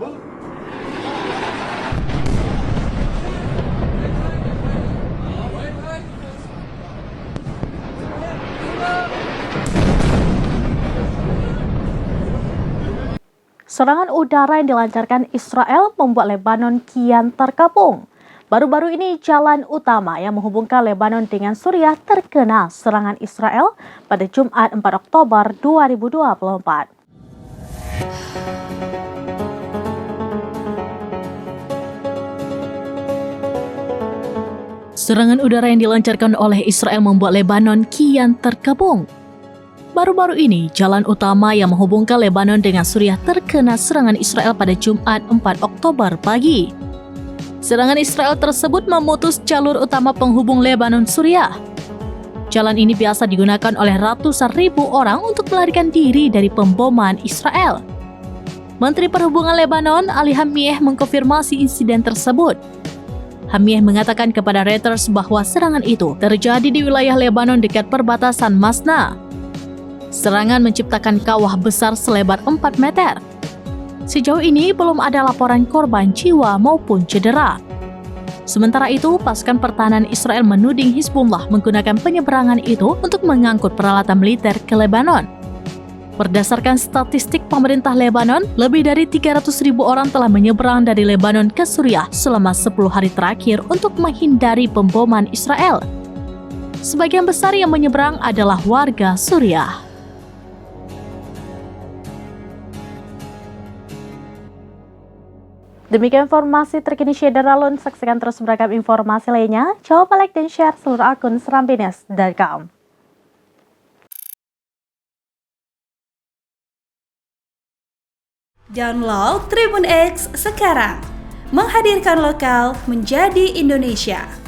Serangan udara yang dilancarkan Israel membuat Lebanon kian terkepung. Baru-baru ini jalan utama yang menghubungkan Lebanon dengan Suriah terkena serangan Israel pada Jumat 4 Oktober 2024. Serangan udara yang dilancarkan oleh Israel membuat Lebanon kian terkepung. Baru-baru ini, jalan utama yang menghubungkan Lebanon dengan Suriah terkena serangan Israel pada Jumat 4 Oktober pagi. Serangan Israel tersebut memutus jalur utama penghubung Lebanon-Suriah. Jalan ini biasa digunakan oleh ratusan ribu orang untuk melarikan diri dari pemboman Israel. Menteri Perhubungan Lebanon, Ali Hammieh, mengkonfirmasi insiden tersebut. Hammieh mengatakan kepada Reuters bahwa serangan itu terjadi di wilayah Lebanon dekat perbatasan Masna. Serangan menciptakan kawah besar selebar 4 meter. Sejauh ini belum ada laporan korban jiwa maupun cedera. Sementara itu, pasukan pertahanan Israel menuding Hizbullah menggunakan penyeberangan itu untuk mengangkut peralatan militer ke Lebanon. Berdasarkan statistik pemerintah Lebanon, lebih dari 300.000 orang telah menyeberang dari Lebanon ke Suriah selama 10 hari terakhir untuk menghindari pemboman Israel. Sebagian besar yang menyeberang adalah warga Suriah. Demikian informasi terkini Syedar Alun. Saksikan terus beragam informasi lainnya. Jangan lupa like dan share seluruh akun serambines.com. Download Tribun X sekarang. Menghadirkan lokal menjadi Indonesia.